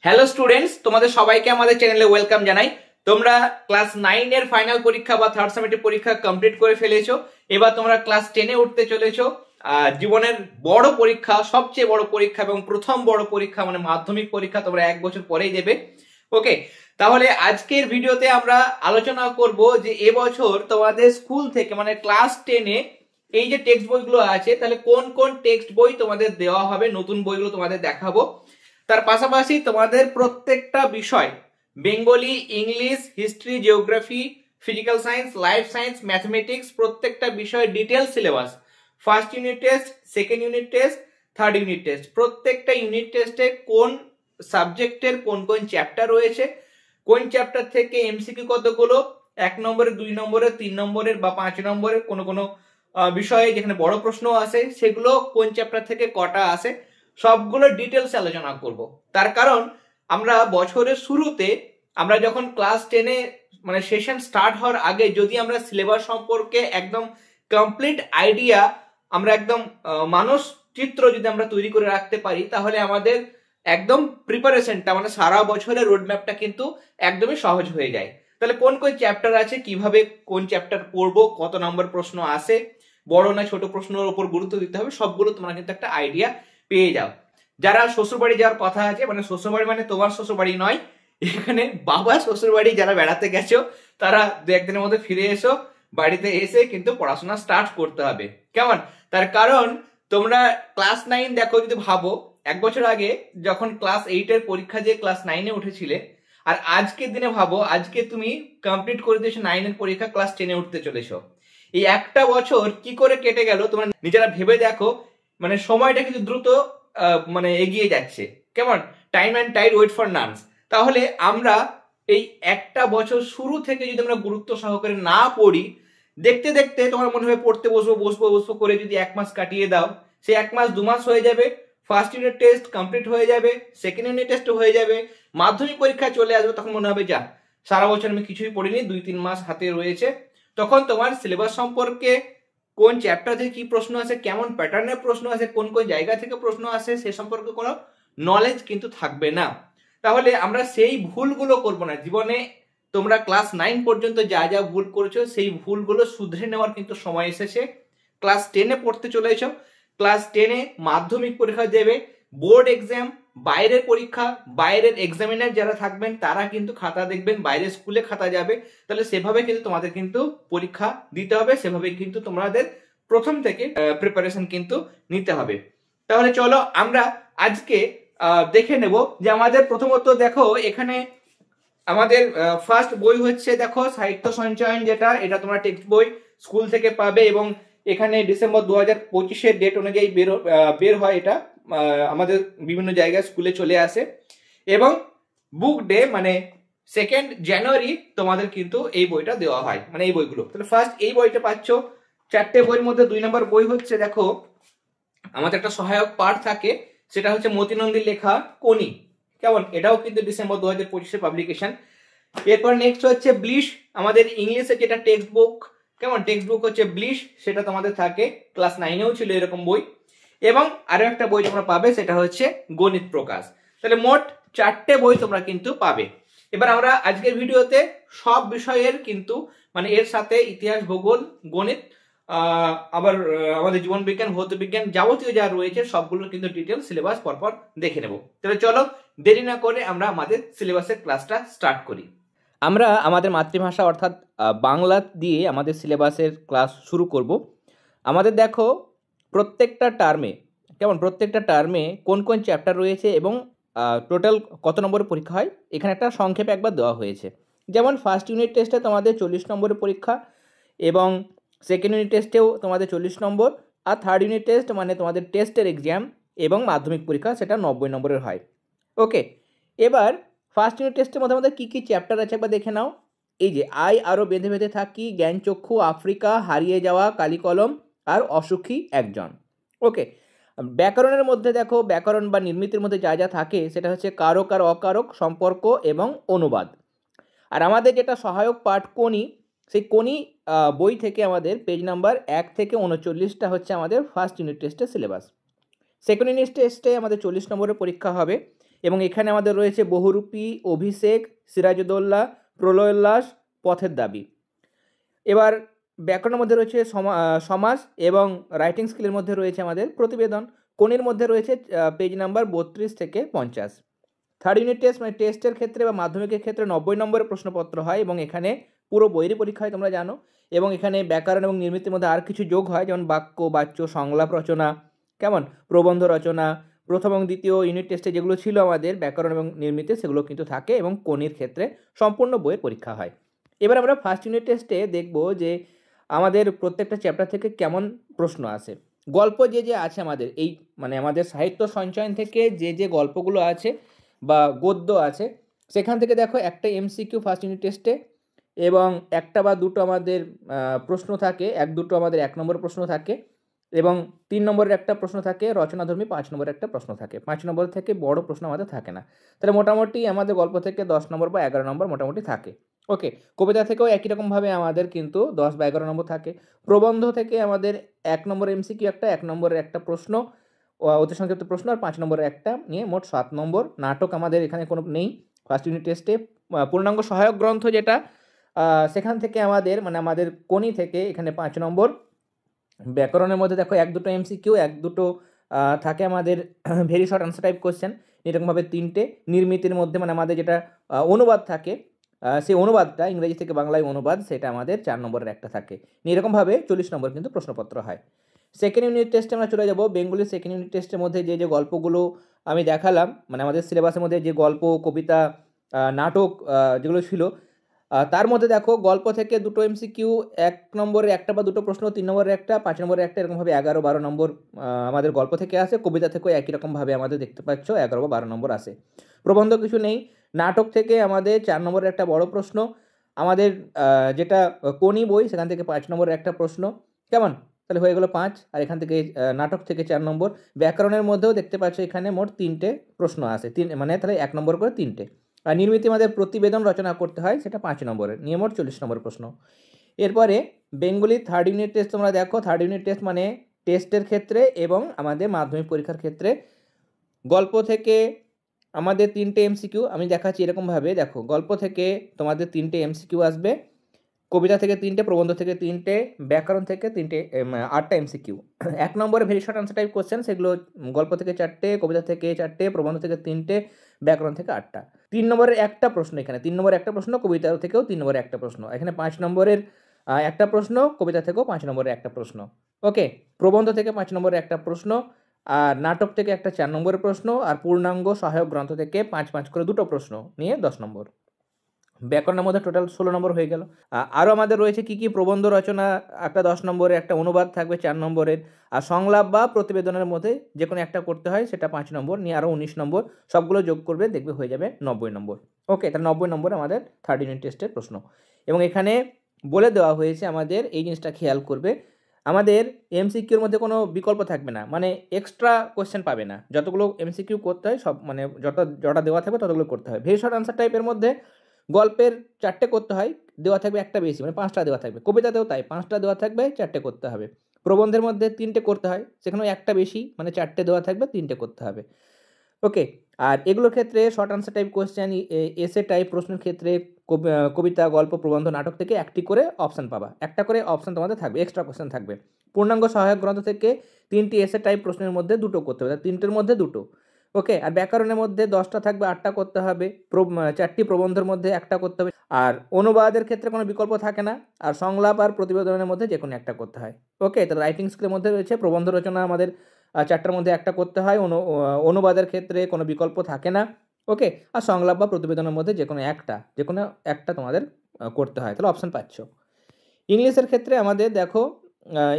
Hello students, তোমাদের সবাইকে আমাদের চ্যানেলে ওয়েলকাম জানাই। তোমরা ক্লাস 9 এর ফাইনাল পরীক্ষা বা থার্ড সেমিস্টার পরীক্ষা কমপ্লিট করে ফেলেছো। এবার তোমরা ক্লাস 10 এ উঠতে চলেছো। জীবনের বড় পরীক্ষা, সবচেয়ে বড় পরীক্ষা এবং প্রথম বড় পরীক্ষা মানে মাধ্যমিক পরীক্ষা তোমরা 1 বছর পরেই দেবে। ওকে, তাহলে আজকের ভিডিওতে আমরা আলোচনা করব যে এবছর তোমাদের স্কুল থেকে মানে ক্লাস 10 এ এই যে টেক্সট বইগুলো আছে, তাহলে কোন কোন টেক্সট বই তোমাদের দেওয়া হবে, নতুন বইগুলো তোমাদের দেখাবো। তার পাশাপাশি তোমাদের প্রত্যেকটা বিষয় Bengali, English, history, geography, physical science, life science, mathematics প্রত্যেকটা বিষয় detail syllabus, first unit test, second unit test, third unit test, প্রত্যেকটা ইউনিট টেস্টে কোন সাবজেক্টের কোন কোন চ্যাপ্টার রয়েছে, কোন চ্যাপ্টার থেকে এমসিকিউ কতগুলো, 1 নম্বরের, 2 নম্বরের, 3 নম্বরের বা 5 নম্বরের কোন কোন বিষয়ে যেখানে বড় প্রশ্ন আসে সেগুলো কোন চ্যাপ্টার থেকে কটা আসে, সবগুলো ডিটেলস আলোচনা করব। তার কারণ আমরা বছরের শুরুতে আমরা যখন ক্লাস 10 এ মানে সেশন স্টার্ট হওয়ার আগে যদি আমরা সিলেবাস সম্পর্কে একদম কমপ্লিট আইডিয়া, আমরা একদম মানস চিত্র যদি আমরা তৈরি করে রাখতে পারি, তাহলে আমাদের একদম প্রিপারেশনটা মানে সারা বছরের রোডম্যাপটা কিন্তু একদমই সহজ হয়ে যায়। তাহলে কোন কোন চ্যাপ্টার আছে, কিভাবে কোন চ্যাপ্টার পড়বো, কত নম্বর প্রশ্ন আসে, বড় না ছোট প্রশ্নের উপর গুরুত্ব দিতে হবে, সবগুলো তোমরা কিন্তু একটা আইডিয়া পেয়ে যাও। যারা শ্বশুরবাড়ি যাওয়ার কথা আছে, মানে শ্বশুরবাড়ি মানে তোমার শ্বশুরবাড়ি নয়, এখানে বাবা শ্বশুরবাড়ি যারা বেড়াতে গেছো তারা 2-1 দিনের মধ্যে ফিরে এসো। বাড়িতে এসে কিন্তু পড়াশোনা স্টার্ট করতে হবে, কেমন? তার কারণ তোমরা ক্লাস 9 দেখো, যদি ভাবো 1 বছর আগে যখন ক্লাস 8 এর পরীক্ষা দিয়ে ক্লাস 9 এ উঠেছিলে, আর আজকের দিনে ভাবো আজকে তুমি কমপ্লিট করে দিয়েছো 9 এর পরীক্ষা, ক্লাস 10 এ উঠতে চলেছো। এই একটা বছর কি করে কেটে গেল তোমরা নিজেরা ভেবে দেখো। মানে সময়টা কিন্তু দ্রুত মানে এগিয়ে যাচ্ছে, কেমন? Time and tide wait for none. তাহলে আমরা এই একটা বছর শুরু থেকে যদি আমরা গুরুত্ব সহকারে না পড়ি, দেখতে দেখতে তোমার মনে হয় পড়তে বসবো বসবো বসবো করে যদি 1 মাস কাটিয়ে দাও, সেই 1 মাস 2 মাস হয়ে যাবে, ফার্স্ট ইউনিট টেস্ট কমপ্লিট হয়ে যাবে, সেকেন্ড ইউনিট টেস্ট হয়ে যাবে, মাধ্যমিক পরীক্ষা চলে আসবে, তখন মনে হবে যা সারা বছর আমি কিছুই পড়িনি, 2-3 মাস হাতে রয়েছে। তখন তোমার সিলেবাস সম্পর্কে কোন চ্যাপ্টার থেকে কি প্রশ্ন আসে, কেমন প্যাটার্নের প্রশ্ন আসে, কোন কোন জায়গা থেকে প্রশ্ন আসে সে সম্পর্কে কোনো নলেজ কিন্তু থাকবে না। তাহলে আমরা সেই ভুলগুলো করব না জীবনে। তোমরা ক্লাস 9 পর্যন্ত যা যা ভুল করেছো সেই ভুলগুলো শুধরে নেওয়ার কিন্তু সময় এসেছে। ক্লাস 10 এ পড়তে চলে এসো, ক্লাস 10 এ মাধ্যমিক পরীক্ষা দেবে, বোর্ড এক্সাম, বাইরের পরীক্ষা, বাইরের এক্সামিনার যারা থাকবেন তারা কিন্তু খাতা দেখবেন, বাইরের স্কুলে খাতা যাবে। তাহলে সেভাবে কিন্তু তোমাদের কিন্তু পরীক্ষা দিতে হবে, সেভাবে কিন্তু তোমাদের প্রথম থেকে প্রিপারেশন কিন্তু নিতে হবে। তাহলে চলো আমরা আজকে দেখে নেব যে আমাদের প্রথমত দেখো এখানে আমাদের ফার্স্ট বই হচ্ছে দেখো সাহিত্য সঞ্চয়ন, যেটা এটা তোমরা টেক্সট বই স্কুল থেকে পাবে এবং এখানে ডিসেম্বর 2025 ডেট অনুযায়ী বের হয়। এটা আমাদের বিভিন্ন জায়গায় স্কুলে চলে আসে এবং বুক ডে মানে 2 জানুয়ারি তোমাদের কিন্তু এই বইটা দেওয়া হয়, মানে এই বইগুলো। তাহলে ফার্স্ট এই বইটা পাচ্ছ। 4টে বইয়ের মধ্যে 2 নম্বর বই হচ্ছে দেখো আমাদের একটা সহায়ক পাঠ থাকে, সেটা হচ্ছে মতি নন্দীর লেখা কোনি, কেমন? এটাও কিন্তু ডিসেম্বর 2025 পাবলিকেশন। এরপর নেক্সট হচ্ছে ব্লিশ, আমাদের ইংলিশের যেটা টেক্সট বুক, কেমন? টেক্সট বুক হচ্ছে ব্লিশ, সেটা তোমাদের থাকে, ক্লাস 9 এও ছিল এরকম বই। এবং আরো একটা বই তোমরা পাবে, সেটা হচ্ছে গণিত প্রকাশ। তাহলে মোট 4টে বই তোমরা কিন্তু পাবে। এবার আমরা আজকের ভিডিওতে সব বিষয়ের কিন্তু মানে এর সাথে ইতিহাস, ভূগোল, গণিত, আবার আমাদের জীবন বিজ্ঞান, ভৌত বিজ্ঞান যাবতীয় যা রয়েছে সবগুলোর কিন্তু ডিটেল সিলেবাস পরপর দেখে নেব। তাহলে চলো দেরি না করে আমরা আমাদের সিলেবাসের ক্লাসটা স্টার্ট করি। আমরা আমাদের মাতৃভাষা অর্থাৎ বাংলা দিয়ে আমাদের সিলেবাসের ক্লাস শুরু করব। আমাদের দেখো প্রত্যেকটা টার্মে, কেমন, প্রত্যেকটা টার্মে কোন কোন চ্যাপ্টার রয়েছে এবং টোটাল কত নম্বরের পরীক্ষা হয় এখানে একটা সংক্ষেপে একবার দেওয়া হয়েছে। যেমন ফার্স্ট ইউনিট টেস্টে তোমাদের 40 নম্বরের পরীক্ষা এবং সেকেন্ড ইউনিট টেস্টেও তোমাদের 40 নম্বর, আর থার্ড ইউনিট টেস্ট মানে তোমাদের টেস্টের এক্সাম এবং মাধ্যমিক পরীক্ষা সেটা 90 নম্বরের হয়। ওকে, এবার ফার্স্ট ইউনিট টেস্টের মধ্যে আমাদের কী কী চ্যাপ্টার আছে একবার দেখে নাও। এই যে আরও বেঁধে বেঁধে থাকি, জ্ঞানচক্ষু, আফ্রিকা, হারিয়ে যাওয়া, কালিকলম আর অসুখী একজন। ওকে, ব্যাকরণের মধ্যে দেখো ব্যাকরণ বা নির্মিতির মধ্যে যা যা থাকে সেটা হচ্ছে কারক আর অকারক, সম্পর্ক এবং অনুবাদ। আর আমাদের যেটা সহায়ক পাঠ কোনি, সেই কোনি বই থেকে আমাদের পেজ নাম্বার 1 থেকে 39টা হচ্ছে আমাদের ফার্স্ট ইউনিট টেস্টের সিলেবাস। সেকেন্ড ইউনিট টেস্টে আমাদের 40 নম্বরের পরীক্ষা হবে এবং এখানে আমাদের রয়েছে বহুরূপী, অভিষেক, সিরাজউদ্দৌলা, প্রলয়োল্লাস, পথের দাবি। এবার ব্যাকরণের মধ্যে রয়েছে সমাস এবং রাইটিং স্কিলের মধ্যে রয়েছে আমাদের প্রতিবেদন। কোণের মধ্যে রয়েছে পেজ নাম্বার 32 থেকে 50। থার্ড ইউনিট টেস্ট মানে টেস্টের ক্ষেত্রে বা মাধ্যমিকের ক্ষেত্রে 90 নম্বরের প্রশ্নপত্র হয় এবং এখানে পুরো বইয়েরই পরীক্ষা হয় তোমরা জানো। এবং এখানে ব্যাকরণ এবং নির্মিতির মধ্যে আর কিছু যোগ হয়, যেমন বাক্য, বাচ্য, সংলাপ রচনা, কেমন প্রবন্ধ রচনা। প্রথম এবং দ্বিতীয় ইউনিট টেস্টে যেগুলো ছিল আমাদের ব্যাকরণ এবং নির্মিতি সেগুলো কিন্তু থাকে এবং কোণের ক্ষেত্রে সম্পূর্ণ বইয়ের পরীক্ষা হয়। এবার আমরা ফার্স্ট ইউনিট টেস্টে দেখব যে আমাদের প্রত্যেকটা চ্যাপ্টার থেকে কেমন প্রশ্ন আসে। গল্প যে আছে আমাদের এই মানে আমাদের সাহিত্য সঞ্চয়ন থেকে যে গল্পগুলো আছে বা গদ্য আছে সেখান থেকে দেখো একটা এমসিকিউ ফার্স্ট ইউনিট টেস্টে এবং একটা বা দুটো আমাদের প্রশ্ন থাকে, এক দুটো আমাদের 1 নম্বর প্রশ্ন থাকে এবং 3 নম্বরের একটা প্রশ্ন থাকে রচনাধর্মী, 5 নম্বরের একটা প্রশ্ন থাকে। 5 নম্বর থেকে বড় প্রশ্ন আমাদের থাকে না। তাহলে মোটামুটি আমাদের গল্প থেকে 10 নম্বর বা 11 নম্বর মোটামুটি থাকে। ওকে, কবিতা থেকেও একই রকমভাবে আমাদের কিন্তু 10 বা 11 নম্বর থাকে। প্রবন্ধ থেকে আমাদের 1 নম্বর এমসিকিউ একটা, 1 নম্বরের একটা প্রশ্ন, অতি সংক্ষিপ্ত প্রশ্ন, আর 5 নম্বরের একটা নিয়ে মোট 7 নম্বর। নাটক আমাদের এখানে কোনো নেই ফার্স্ট ইউনিট টেস্টে। পূর্ণাঙ্গ সহায়ক গ্রন্থ যেটা সেখান থেকে আমাদের মানে আমাদের কোনি থেকে এখানে 5 নম্বর। ব্যাকরণের মধ্যে দেখো 1-2 এমসিকিউ, 1-2 থাকে আমাদের very short answer type question, এরকমভাবে 3টে। নির্মিতির মধ্যে মানে আমাদের যেটা অনুবাদ থাকে সেই অনুবাদটা ইংরেজি থেকে বাংলায় অনুবাদ, সেটা আমাদের 4 নম্বরের একটা থাকে। এরকমভাবে 40 নম্বর কিন্তু প্রশ্নপত্র হয়। সেকেন্ড ইউনিট টেস্টে আমরা চলে যাব। বেঙ্গলি সেকেন্ড ইউনিট টেস্টের মধ্যে যে গল্পগুলো আমি দেখালাম মানে আমাদের সিলেবাসের মধ্যে যে গল্প, কবিতা, নাটক যেগুলো ছিল তার মধ্যে দেখো গল্প থেকে 2 এমসিকিউ, 1 নম্বরের একটা বা দুটো প্রশ্ন, 3 নম্বরের একটা, 5 নম্বরের একটা, এরকমভাবে 11-12 নম্বর আমাদের গল্প থেকে আসে। কবিতা থেকেও একই রকমভাবে আমাদের দেখতে পাচ্ছ 11 বা 12 নম্বর আসে। প্রবন্ধ কিছু নেই। নাটক থেকে আমাদের 4 নম্বরের একটা বড় প্রশ্ন, আমাদের যেটা কোনি বই সেখান থেকে 5 নম্বরের একটা প্রশ্ন, কেমন? তাহলে হয়ে গেল 5, আর এখান থেকে নাটক থেকে 4 নম্বর। ব্যাকরণের মধ্যেও দেখতে পাচ্ছ এখানে মোট 3টে প্রশ্ন আসে, মানে তাহলে 1 নম্বর করে 3টে। আর নির্মিতি আমাদের প্রতিবেদন রচনা করতে হয়, সেটা 5 নম্বরের, নিয়ে মোট 40 নম্বর প্রশ্ন। এরপরে বেঙ্গলি থার্ড ইউনিট টেস্ট তোমরা দেখো। থার্ড ইউনিট টেস্ট মানে টেস্টের ক্ষেত্রে এবং আমাদের মাধ্যমিক পরীক্ষার ক্ষেত্রে গল্প থেকে আমাদের 3টে এমসিকিউ আমি দেখাচ্ছি এরকমভাবে। দেখো গল্প থেকে তোমাদের 3টে এমসিকিউ আসবে, কবিতা থেকে 3টে, প্রবন্ধ থেকে 3টে, ব্যাকরণ থেকে 3টে, 8টা এমসিকিউ। 1 নম্বরে very short answer type question, সেগুলো গল্প থেকে 4টে, কবিতা থেকে 4টে, প্রবন্ধ থেকে 3টে, ব্যাকরণ থেকে 8টা। 3 নম্বরের একটা প্রশ্ন, এখানে 3 নম্বরের একটা প্রশ্ন, কবিতা থেকেও 3 নম্বরের একটা প্রশ্ন, এখানে 5 নম্বরের একটা প্রশ্ন, কবিতা থেকেও 5 নম্বরের একটা প্রশ্ন। ওকে, প্রবন্ধ থেকে 5 নম্বরের একটা প্রশ্ন, আর নাটক থেকে একটা 4 নম্বরের প্রশ্ন, আর পূর্ণাঙ্গ সহায়ক গ্রন্থ থেকে 5-5 করে দুটো প্রশ্ন নিয়ে 10 নম্বর। ব্যাকরণের মধ্যে টোটাল 16 নম্বর হয়ে গেল। আরও আমাদের রয়েছে কি কি, প্রবন্ধ রচনা একটা 10 নম্বরের, একটা অনুবাদ থাকবে 4 নম্বরের, আর সংলাপ বা প্রতিবেদনের মধ্যে যে কোনো একটা করতে হয়, সেটা 5 নম্বর, নিয়ে আরও 19 নম্বর। সবগুলো যোগ করবে দেখবে হয়ে যাবে 90 নম্বর। ওকে, তাহলে 90 নম্বর আমাদের থার্ড ইউনিট টেস্টের প্রশ্ন। এবং এখানে বলে দেওয়া হয়েছে আমাদের এই জিনিসটা খেয়াল করবে, আমাদের এমসিকিউর মধ্যে কোনো বিকল্প থাকবে না, মানে এক্সট্রা কোয়েশ্চেন পাবে না। যতগুলো এমসিকিউ করতে হয় সব মানে যটা দেওয়া থাকবে ততগুলো করতে হয়। ভেরি শর্ট আনসার টাইপের মধ্যে গল্পের 4টে করতে হয়, দেওয়া থাকবে একটা বেশি, মানে 5টা দেওয়া থাকবে। কবিতাতেও তাই 5টা দেওয়া থাকবে, 4টে করতে হবে। প্রবন্ধের মধ্যে 3টে করতে হয়, সেখানেও একটা বেশি, মানে 4টে দেওয়া থাকবে, 3টে করতে হবে। ওকে, আর এগুলোর ক্ষেত্রে শর্ট আনসার টাইপ কোয়েশ্চেন, এসে টাইপ প্রশ্নের ক্ষেত্রে কবিতা, গল্প, প্রবন্ধ, নাটক থেকে একটি করে অপশান পাবা, একটা করে অপশান তোমাদের থাকবে, এক্সট্রা কোয়েশ্চেন থাকবে। পূর্ণাঙ্গ সহায়ক গ্রন্থ থেকে 3টি এসে টাইপ প্রশ্নের মধ্যে 2টো করতে হবে, 3টের মধ্যে 2টো। ওকে, আর ব্যাকরণের মধ্যে 10টা থাকবে, 8টা করতে হবে। 4টি প্রবন্ধের মধ্যে একটা করতে হবে। আর অনুবাদের ক্ষেত্রে কোনো বিকল্প থাকে না, আর সংলাপ আর প্রতিবেদনের মধ্যে যে কোনো একটা করতে হয়। ওকে, তো রাইটিং স্কিলের মধ্যে রয়েছে প্রবন্ধ রচনা আমাদের 4টার মধ্যে একটা করতে হয়, অনুবাদের ক্ষেত্রে কোনো বিকল্প থাকে না। ওকে, আর সংলাপ বা প্রতিবেদনের মধ্যে যে কোনো একটা তোমাদের করতে হয়, তাহলে অপশান পাচ্ছ। ইংলিশের ক্ষেত্রে আমাদের দেখো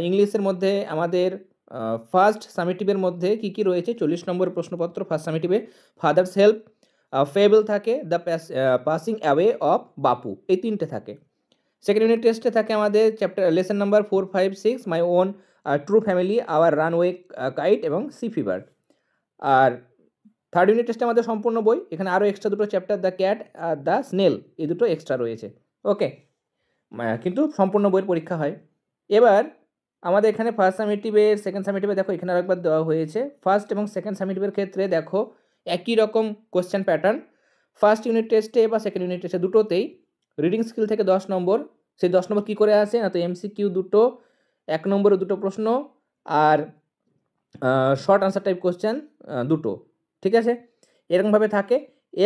ইংলিশের মধ্যে আমাদের ফার্স্ট সামেটিভের মধ্যে কি কি রয়েছে, 40 নম্বর প্রশ্নপত্র ফার্স্ট সামেটিভে। ফাদার্স হেল্প, ফেবল থাকে, the passing away of Bapu, এই 3টে থাকে। সেকেন্ড ইউনিট টেস্টে থাকে আমাদের lesson number 4, 5, 6, my own, true family, our runaway kite এবং সি ফিভার। আর থার্ড ইউনিট টেস্টে আমাদের সম্পূর্ণ বই, এখানে আরও এক্সট্রা দুটো চ্যাপ্টার, দ্য ক্যাট আর দ্য স্নেল, এই দুটো এক্সট্রা রয়েছে। ওকে, কিন্তু সম্পূর্ণ বইয়ের পরীক্ষা হয়। এবার আমাদের এখানে ফার্স্ট সামেটিভের, সেকেন্ড সামেটিভে দেখো এখানে আরেকবার দেওয়া হয়েছে। ফার্স্ট এবং সেকেন্ড সামেটিভের ক্ষেত্রে দেখো একই রকম কোশ্চেন প্যাটার্ন। ফার্স্ট ইউনিট টেস্টে বা সেকেন্ড ইউনিট টেস্টে দুটোতেই রিডিং স্কিল থেকে 10 নম্বর। সেই 10 নম্বর কী করে আসে না, তো এমসিকিউ দুটো, 1 নম্বরে দুটো প্রশ্ন, আর শর্ট আনসার টাইপ কোশ্চেন দুটো, ঠিক আছে, এরকমভাবে থাকে।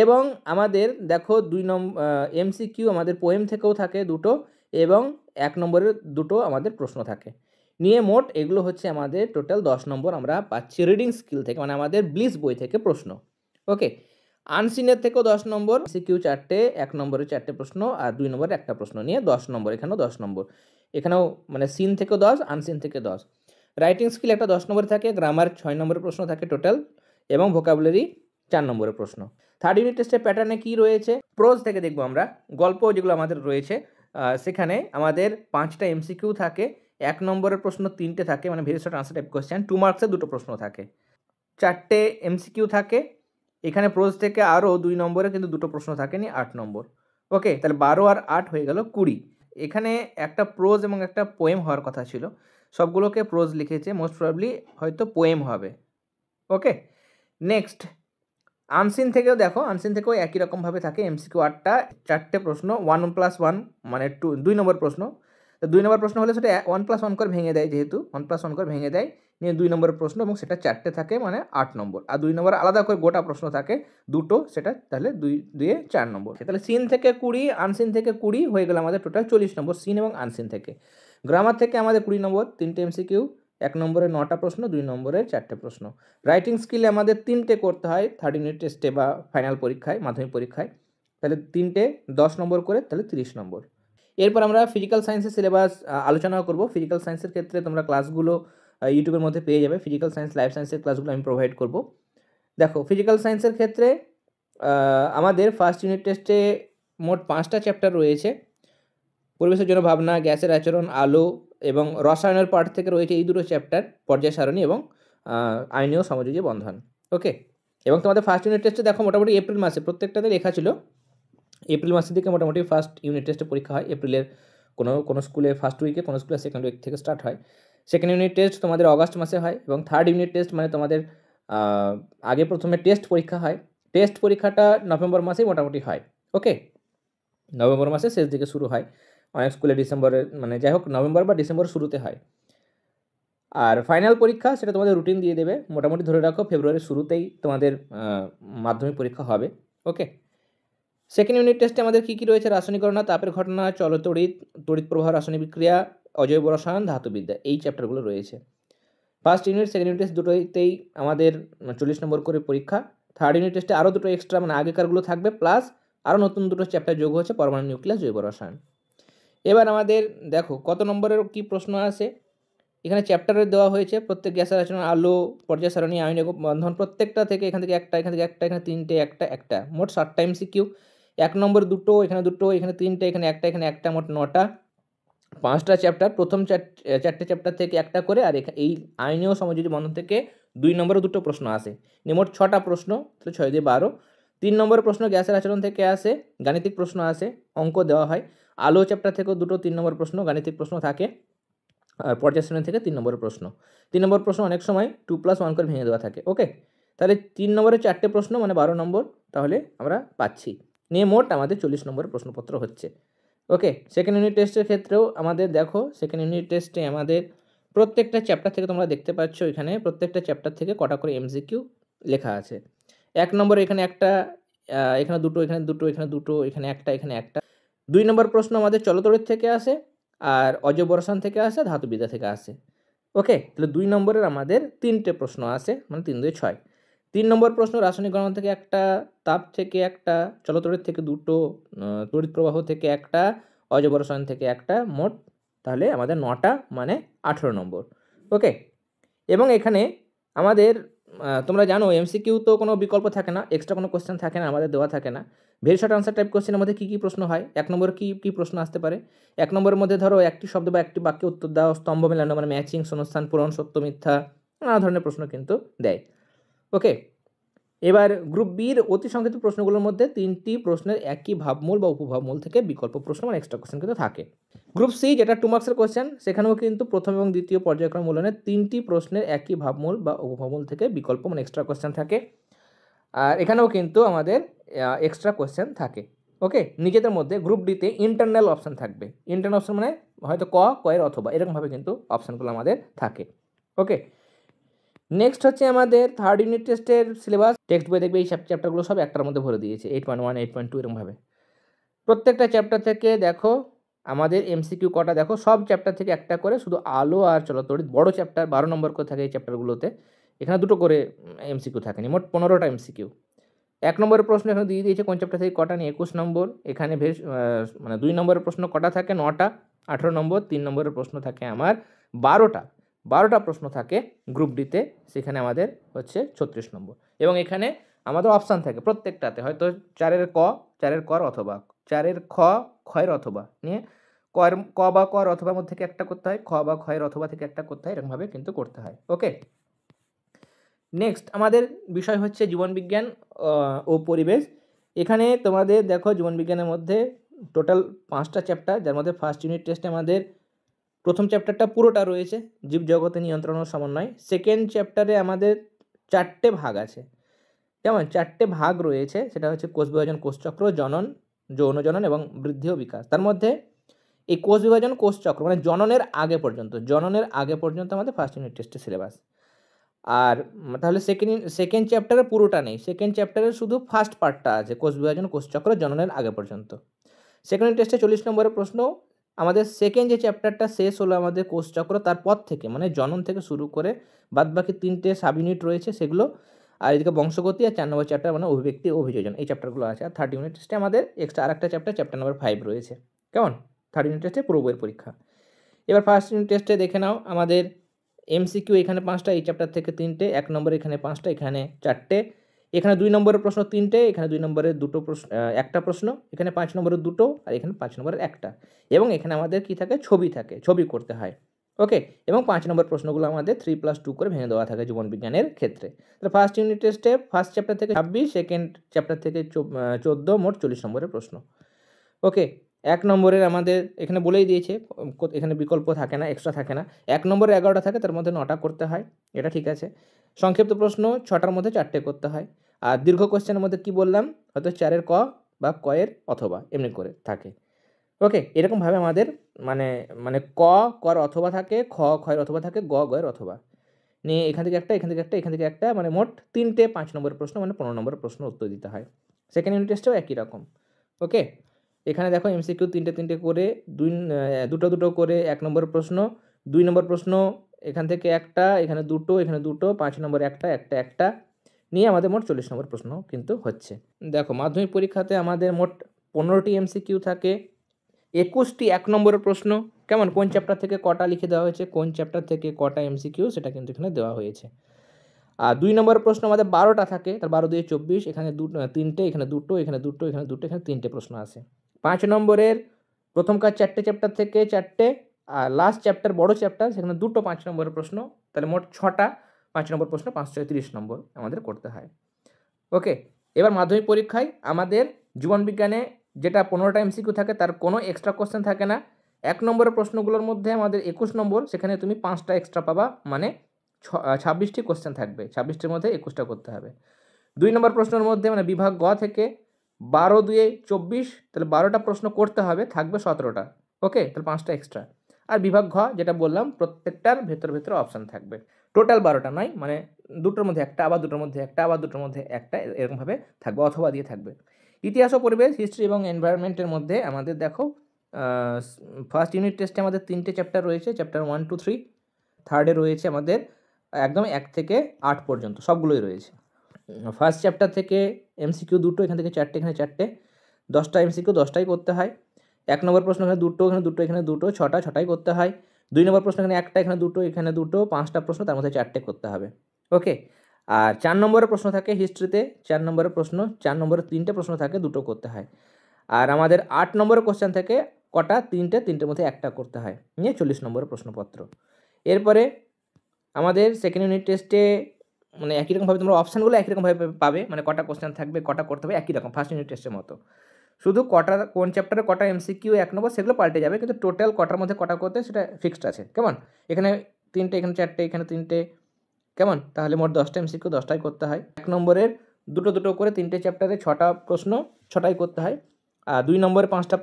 এবং আমাদের দেখো 2 নম্বর এমসিকিউ আমাদের পোয়েম থেকেও থাকে দুটো, এবং 1 নম্বরের দুটো আমাদের প্রশ্ন থাকে। নিয়ে মোট এগুলো হচ্ছে আমাদের টোটাল 10 নম্বর আমরা পাচ্ছি রিডিং স্কিল থেকে, মানে আমাদের ব্লিস বই থেকে প্রশ্ন। ওকে, আনসিনের থেকেও 10 নম্বর, এমসিকিউ 4টে, 1 নম্বরে 4টে প্রশ্ন, আর 2 নম্বরে একটা প্রশ্ন, নিয়ে 10 নম্বর। এখানেও 10 নম্বর, এখানেও মানে সিন থেকেও 10, আনসিন থেকে 10। রাইটিং স্কিল একটা 10 নম্বরে থাকে, গ্রামার 6 নম্বরের প্রশ্ন থাকে টোটাল, এবং ভোকাবুলারি 4 নম্বরের প্রশ্ন। থার্ড ইউনিট টেস্টের প্যাটার্নে কী রয়েছে, প্রোজ থেকে দেখবো আমরা, গল্প যেগুলো আমাদের রয়েছে সেখানে আমাদের 5টা এমসিকিউ থাকে, 1 নম্বরের প্রশ্ন 3টে থাকে, মানে very short answer type question, 2 মার্কসের দুটো প্রশ্ন থাকে, 4টে এমসিকিউ থাকে। এখানে প্রোজ থেকে আরও 2 নম্বরে কিন্তু দুটো প্রশ্ন থাকেনি, 8 নম্বর। ওকে, তাহলে 12 আর 8 হয়ে গেল 20। এখানে একটা প্রোজ এবং একটা পোয়েম হওয়ার কথা ছিল, সবগুলোকে প্রোজ লিখেছে, মোস্ট প্রবাবলি হয়তো পোয়েম হবে। ওকে, নেক্সট আনসিন থেকেও দেখো, আনসিন থেকেও একই রকমভাবে থাকে, এমসিকিউ 8টা, 4টে প্রশ্ন, 1+1 মানে 2 নম্বর প্রশ্ন। তো 2 নম্বর প্রশ্ন হলে সেটা 1+1 করে ভেঙে দেয়, যেহেতু 1+1 করে ভেঙে দেয়, নিয়ে 2 নম্বরের প্রশ্ন, এবং সেটা 4টে থাকে, মানে 8 নম্বর। আর 2 নম্বর আলাদা করে গোটা প্রশ্ন থাকে দুটো, সেটা তাহলে 2 4 নম্বর। তাহলে সিন থেকে 20, আনসিন থেকে 20 হয়ে গেল আমাদের টোটাল 40 নম্বর সিন এবং আনসিন থেকে। গ্রামার থেকে আমাদের 20 নম্বর, 3টে এমসিকিউ, 1 নম্বরে 9টা প্রশ্ন, 2 নম্বরে 4টে প্রশ্ন। রাইটিং স্কিলে আমাদের 3টে করতে হয় থার্ড ইউনিট টেস্টে বা ফাইনাল পরীক্ষায়, মাধ্যমিক পরীক্ষায়, তাহলে 3টে 10 নম্বর করে, তাহলে 30 নম্বর। এরপর আমরা ফিজিক্যাল সায়েন্সের সিলেবাস আলোচনা করব। ফিজিক্যাল সায়েন্সের ক্ষেত্রে তোমরা ক্লাসগুলো ইউটিউবের মধ্যে পেয়ে যাবে, ফিজিক্যাল সায়েন্স, লাইফ সায়েন্সের ক্লাসগুলো আমি প্রোভাইড করব। দেখো, ফিজিক্যাল সায়েন্সের ক্ষেত্রে আমাদের ফার্স্ট ইউনিট টেস্টে মোট 5টা চ্যাপ্টার রয়েছে। পরিবেশের জন্য ভাবনা, গ্যাসের আচরণ, আলো এবং রসায়নের পার্ট থেকে রয়েছে এই দুটো চ্যাপ্টার, পর্যায় সারণী এবং আইনীয় সমযোজী বন্ধন। ওকে, এবং তোমাদের ফার্স্ট ইউনিট টেস্টে দেখো মোটামুটি এপ্রিল মাসে প্রত্যেকটাতে লেখা ছিল, এপ্রিল মাসের দিকে মোটামুটি ফার্স্ট ইউনিট টেস্টে পরীক্ষা হয়। এপ্রিলের কোনো স্কুলে ফার্স্ট উইকে, কোনো স্কুলে সেকেন্ড উইক থেকে স্টার্ট হয়। সেকেন্ড ইউনিট টেস্ট তোমাদের অগাস্ট মাসে হয়, এবং থার্ড ইউনিট টেস্ট মানে তোমাদের আগে প্রথমে টেস্ট পরীক্ষা হয়, টেস্ট পরীক্ষাটা নভেম্বর মাসেই মোটামুটি হয়। ওকে, নভেম্বর মাসের শেষ দিকে শুরু হয়, অনেক স্কুলে ডিসেম্বরে, মানে যাই হোক নভেম্বর বা ডিসেম্বর শুরুতে হয়। আর ফাইনাল পরীক্ষা সেটা তোমাদের রুটিন দিয়ে দেবে, মোটামুটি ধরে রাখো ফেব্রুয়ারির শুরুতেই তোমাদের মাধ্যমিক পরীক্ষা হবে। ওকে, সেকেন্ড ইউনিট টেস্টে আমাদের কী কী রয়েছে, রাসায়নিক গণনা, তাপের ঘটনা, চলতড়িৎ, তড়িৎ প্রবাহ, রাসায়নিক বিক্রিয়া, অজৈব রসায়ন, ধাতুবিদ্যা, এই চ্যাপ্টারগুলো রয়েছে। First unit, second unit test দুটোতেই আমাদের 40 নম্বর করে পরীক্ষা। থার্ড ইউনিট টেস্টে আরও দুটো এক্সট্রা, মানে আগেকারগুলো থাকবে, প্লাস আরও নতুন দুটো চ্যাপ্টার যোগ হচ্ছে, পরমাণু, নিউক্লিয়াস, জৈব রসায়ন। এবার আমাদের দেখো কত নম্বরের কী প্রশ্ন আছে, এখানে চ্যাপ্টারে দেওয়া হয়েছে প্রত্যেক গ্যাসের আচরণ, আলো, পর্যায় সারণী, আইনীয় বন্ধন, প্রত্যেকটা থেকে এখান থেকে একটা, এখান থেকে একটা, এখানে 3টে, একটা, মোট 7টা এমসিকিউ। 1 নম্বর দুটো, এখানে দুটো, এখানে 3টে, এখানে একটা, মোট 9টা। 5টা চ্যাপ্টার, প্রথম 4টে চ্যাপ্টার থেকে একটা করে, আর এই আইনীয় সমযোজী বন্ধন থেকে 2 নম্বরে দুটো প্রশ্ন আসে, মোট 6টা প্রশ্ন, তাহলে 6 দিয়ে 12। 3 নম্বরের প্রশ্ন গ্যাসের আচরণ থেকে আসে, গাণিতিক প্রশ্ন আসে, অঙ্ক দেওয়া হয়। আলো চ্যাপ্টার থেকেও দুটো 3 নম্বর প্রশ্ন, গাণিতিক প্রশ্ন থাকে। আর পর্যায় সারণী থেকে 3 নম্বরের প্রশ্ন, 3 নম্বর প্রশ্ন অনেক সময় 2+1 করে ভেঙে দেওয়া থাকে। ওকে, তাহলে 3 নম্বরে 4টে প্রশ্ন, মানে 12 নম্বর তাহলে আমরা পাচ্ছি, নিয়ে মোট আমাদের 40 নম্বরের প্রশ্নপত্র হচ্ছে। ওকে, সেকেন্ড ইউনিট টেস্টের ক্ষেত্রেও আমাদের দেখো, সেকেন্ড ইউনিট টেস্টে আমাদের প্রত্যেকটা চ্যাপ্টার থেকে তোমরা দেখতে পাচ্ছ এখানে প্রত্যেকটা চ্যাপ্টার থেকে কটা করে এমসিকিউ লেখা আছে। 1 নম্বরে এখানে একটা, এখানে দুটো, এখানে দুটো, এখানে দুটো, এখানে একটা, এখানে একটা। 2 নম্বর প্রশ্ন আমাদের চলতড়িৎ থেকে আসে, আর অজৈব রসায়ন থেকে আসে, ধাতুবিদ্যা থেকে আসে। ওকে, তাহলে 2 নম্বরের আমাদের 3টে প্রশ্ন আসে, মানে 3 2 6। 3 নম্বর প্রশ্ন রাসায়নিক গণনা থেকে একটা, তাপ থেকে একটা, চলতড়িৎ থেকে দুটো, তড়িৎ প্রবাহ থেকে একটা, অজৈব রসায়ন থেকে একটা, মোট তাহলে আমাদের 9টা, মানে 18 নম্বর। ওকে, এবং এখানে আমাদের তোমরা জানো এমসিকিউ তো কোনো বিকল্প থাকে না, এক্সট্রা কোনো কোশ্চেন থাকে না, আমাদের দেওয়া থাকে না। ভেরি শর্ট আনসার টাইপ কোশ্চেনের মধ্যে কী কী প্রশ্ন হয়, 1 নম্বরে কী প্রশ্ন আসতে পারে। 1 নম্বরের মধ্যে ধরো একটি শব্দ বা একটি বাক্যে উত্তর দাও, স্তম্ভ মেলানো, মানে ম্যাচিং, শূন্যস্থান পূরণ, সত্য মিথ্যা, নানা ধরনের প্রশ্ন কিন্তু দেয়। ওকে, এবার গ্রুপ বির অতি সংক্ষিপ্ত প্রশ্নগুলোর মধ্যে 3টি প্রশ্নের একই ভাবমূল বা উপভাবমূল থেকে বিকল্প প্রশ্ন, মানে এক্সট্রা কোশ্চেন কিন্তু থাকে। গ্রুপ সি, যেটা 2 মার্কসের কোশ্চেন, সেখানেও কিন্তু প্রথম এবং দ্বিতীয় পর্যায়ক্রম মূল্যায়নে 3টি প্রশ্নের একই ভাবমূল বা উপভাবমূল থেকে বিকল্প, মানে এক্সট্রা কোশ্চেন থাকে। আর এখানেও কিন্তু আমাদের এক্সট্রা কোয়েশ্চেন থাকে। ওকে, নিজেদের মধ্যে গ্রুপ ডিতে ইন্টারনাল অপশান থাকবে। ইন্টারনাল অপশান মানে হয়তো কয়ের অথবা এরকমভাবে কিন্তু অপশানগুলো আমাদের থাকে। ওকে, নেক্সট হচ্ছে আমাদের থার্ড ইউনিট টেস্টের সিলেবাস। টেক্সট বই দেখবে এই চ্যাপ্টারগুলো সব একটার মধ্যে ভরে দিয়েছে, 8.1 8.2 এরকমভাবে। প্রত্যেকটা চ্যাপ্টার থেকে দেখো আমাদের এমসিকিউ কটা, দেখো সব চ্যাপ্টার থেকে একটা করে, শুধু আলো আর চলতরিৎ বড় চ্যাপ্টার 12 নম্বর করে থাকে এই চ্যাপ্টারগুলোতে, এখানে দুটো করে এমসিকিউ থাকেনি, মোট 15টা এমসিকিউ। 1 নম্বরের প্রশ্ন এখানে দিয়ে দিয়েছে কোন চ্যাপ্টার থেকে কটা নিয়ে, 21 নম্বর। এখানে মানে 2 নম্বরের প্রশ্ন কটা থাকে, 9টা 18 নম্বর। 3 নম্বরের প্রশ্ন থাকে আমার 12টা প্রশ্ন থাকে গ্রুপ ডিতে, সেখানে আমাদের হচ্ছে 36 নম্বর। এবং এখানে আমাদের অপশান থাকে প্রত্যেকটাতে, হয়তো 4-এর ক, 4-এর কর অথবা 4-এর খ, খয়ের অথবা নিয়ে ক বা কর অথবার মধ্যে থেকে একটা করতে হয়, খ বা খয়ের অথবা থেকে একটা করতে হয়, এরকমভাবে কিন্তু করতে হয়। ওকে, নেক্সট আমাদের বিষয় হচ্ছে জীবনবিজ্ঞান ও পরিবেশ। এখানে তোমাদের দেখো জীবনবিজ্ঞানের মধ্যে টোটাল 5টা চ্যাপ্টার, যার মধ্যে ফার্স্ট ইউনিট টেস্টে আমাদের প্রথম চ্যাপ্টারটা পুরোটা রয়েছে, জীবজগতে নিয়ন্ত্রণ ও সমন্বয়। সেকেন্ড চ্যাপ্টারে আমাদের 4টে ভাগ আছে, যেমন 4টে ভাগ রয়েছে, সেটা হচ্ছে কোষ বিভাজন, কোষচক্র, জনন, যৌন জনন এবং বৃদ্ধি ও বিকাশ। তার মধ্যে এই কোষ বিভাজন, কোষচক্র মানে জননের আগে পর্যন্ত আমাদের ফার্স্ট ইউনিট টেস্টের সিলেবাস। আর তাহলে সেকেন্ড চ্যাপ্টারে পুরোটা নেই, সেকেন্ড চ্যাপ্টারে শুধু ফার্স্ট পার্টটা আছে, কোষ বিভাজন, কোষচক্র, জননের আগে পর্যন্ত। সেকেন্ড টেস্টে 40 নম্বরের প্রশ্ন, আমাদের সেকেন্ড যে চ্যাপ্টারটা শেষ হলো আমাদের কোষচক্র, তারপর থেকে মানে জনন থেকে শুরু করে বাদবাকি 3টে সাব ইউনিট রয়েছে সেগুলো, আর এদিকে বংশগতি, আর 4 নম্বর চ্যাপ্টার মানে অভিব্যক্তি ও অভিযোজন, এই চ্যাপ্টারগুলো আছে। আর থার্ড ইউনিট টেস্টে আমাদের এক্সট্রা আরেকটা চ্যাপ্টার নম্বর 5 রয়েছে। কেমন, থার্ড ইউনিট টেস্টে পুরো বইয়ের পরীক্ষা। এবার ফার্স্ট ইউনিট টেস্টে দেখে নাও, আমাদের এমসিকিউ এখানে 5টা, এই চ্যাপ্টার থেকে 3টে, 1 নম্বর এখানে 5টা, এখানে 4টে, এখানে 2 নম্বরের প্রশ্ন 3টে, এখানে 2 নম্বরের দুটো প্রশ্ন, একটা প্রশ্ন, এখানে 5 নম্বরের দুটো, আর এখানে 5 নম্বরের একটা। এবং এখানে আমাদের কি থাকে, ছবি করতে হয়। ওকে, এবং 5 নম্বর প্রশ্নগুলো আমাদের 3+2 করে ভেঙে দেওয়া থাকে জীবনবিজ্ঞানের ক্ষেত্রে। তো ফার্স্ট ইউনিট টেস্টে ফার্স্ট চ্যাপ্টার থেকে 26, সেকেন্ড চ্যাপ্টার থেকে 14, মোট 40 নম্বরের প্রশ্ন। ওকে, 1 নম্বরের আমাদের এখানে বলেই দিয়েছে, এখানে বিকল্প থাকে না, এক্সট্রা থাকে না। 1 নম্বরে 11টা থাকে, তার মধ্যে 9টা করতে হয়, এটা ঠিক আছে। সংক্ষিপ্ত প্রশ্ন 6টার মধ্যে 4টে করতে হয়। আর দীর্ঘ কোশ্চেনের মধ্যে কি বললাম, হয়তো 4-এর ক বা কয়ের অথবা এমনি করে থাকে। ওকে, এরকমভাবে আমাদের মানে মানে কর অথবা থাকে, খয়ের অথবা থাকে, গয়ের অথবা নিয়ে এখান থেকে একটা, এখান থেকে একটা, এখান থেকে একটা, মানে মোট 3টে 5 নম্বরের প্রশ্ন, মানে 15 নম্বরের প্রশ্ন উত্তর দিতে হয়। সেকেন্ড ইউনিট টেস্টেও একই রকম। ওকে, এখানে দেখো এমসিকিউ 3টে করে, দুটো করে 1 নম্বরের প্রশ্ন, 2 নম্বর প্রশ্ন এখান থেকে একটা, এখানে দুটো, 5 নম্বর একটা নিয়ে আমাদের মোট 40 নম্বর প্রশ্ন কিন্তু হচ্ছে। দেখো মাধ্যমিক পরীক্ষাতে আমাদের মোট 15টি এমসিকিউ থাকে, 21টি 1 নম্বরের প্রশ্ন। কেমন, কোন চ্যাপ্টার থেকে কটা লিখে দেওয়া হয়েছে, কোন চ্যাপ্টার থেকে কটা এমসিকিউ, সেটা কিন্তু এখানে দেওয়া হয়েছে। আর 2 নম্বরের প্রশ্ন আমাদের 12টা থাকে, তার 12 দিয়ে 24, এখানে 3টে, এখানে দুটো, এখানে 3টে প্রশ্ন আছে। 5 নম্বরের প্রথমকার 4টে চ্যাপ্টার থেকে 4টে, আর লাস্ট চ্যাপ্টার বড় চ্যাপ্টার, সেখানে দুটো 5 নম্বরের প্রশ্ন, তাহলে মোট 6টা 5 নম্বর প্রশ্ন, 5×30 নম্বর আমাদের করতে হয়। ওকে, এবার মাধ্যমিক পরীক্ষায় আমাদের জীবনবিজ্ঞানে যেটা 15টা এমসিকিউ থাকে, তার কোনো এক্সট্রা কোশ্চেন থাকে না। 1 নম্বরের প্রশ্নগুলোর মধ্যে আমাদের 21 নম্বর, সেখানে তুমি 5টা এক্সট্রা পাবা, মানে 26টি কোশ্চেন থাকবে, 26টির মধ্যে 21টা করতে হবে। 2 নম্বর প্রশ্নের মধ্যে মানে বিভাগ গ থেকে 12×2=24, তাহলে 12টা প্রশ্ন করতে হবে, থাকবে 17টা। ওকে, তাহলে 5টা এক্সট্রা। আর বিভাগ ঘ যেটা বললাম, প্রত্যেকটার ভেতরে অপশান থাকবে, টোটাল 12টা নয়, মানে দুটোর মধ্যে একটা, আবার দুটোর মধ্যে একটা, আবার দুটোর মধ্যে একটা, এরকমভাবে থাকবে, অথবা দিয়ে থাকবে। ইতিহাস ও পরিবেশ, হিস্ট্রি এবং এনভায়রনমেন্টের মধ্যে আমাদের দেখো ফার্স্ট ইউনিট টেস্টে আমাদের 3টে চ্যাপ্টার রয়েছে, চ্যাপ্টার 1 to 3। থার্ডে রয়েছে আমাদের একদম 1 থেকে 8 পর্যন্ত সবগুলোই রয়েছে। ফার্স্ট চ্যাপ্টার থেকে এমসিকিউ দুটো, এখান থেকে 4টে, এখানে 4টে, 10টা এমসিকিউ 10টাই করতে হয়। 1 নম্বর প্রশ্ন এখানে দুটো, এখানে দুটো, এখানে দুটো, 6টাই করতে হয়। 2 নম্বর প্রশ্ন এখানে একটা, এখানে দুটো, এখানে দুটো, 5টা প্রশ্ন, তার মধ্যে 4টে করতে হবে। ওকে, আর 4 নম্বরের প্রশ্ন থাকে হিস্ট্রিতে, 4 নম্বরের প্রশ্ন, 4 নম্বরের 3টে প্রশ্ন থাকে, দুটো করতে হয়। আর আমাদের 8 নম্বরের কোশ্চেন থেকে কটা, 3টে মধ্যে একটা করতে হয়, নিয়ে 40 নম্বরের প্রশ্নপত্র। এরপরে আমাদের সেকেন্ড ইউনিট টেস্টে মানে একই রকমভাবে তোমরা অপশানগুলো একই রকমভাবে পাবে, মানে কটা কোশ্চেন থাকবে, কটা করতে হবে, একই রকম ফার্স্ট ইউনিট টেস্টের মতো। শুধু কোন চ্যাপ্টারে কটা এমসিকিউ 1 নম্বর সেগুলো পাল্টে যাবে, কিন্তু টোটাল কটার মধ্যে কটা করতে সেটা ফিক্সড আছে। কেমন, এখানে 3টে, এখানে 4টে, এখানে 3টে, কেমন, তাহলে মোট 10টা এমসিকিউ 10টাই করতে হয়। 1 নম্বরের দুটো দুটো করে 3টে চ্যাপ্টারে 6টা প্রশ্ন 6টাই করতে হয়। আর 2 নম্বরে 5টা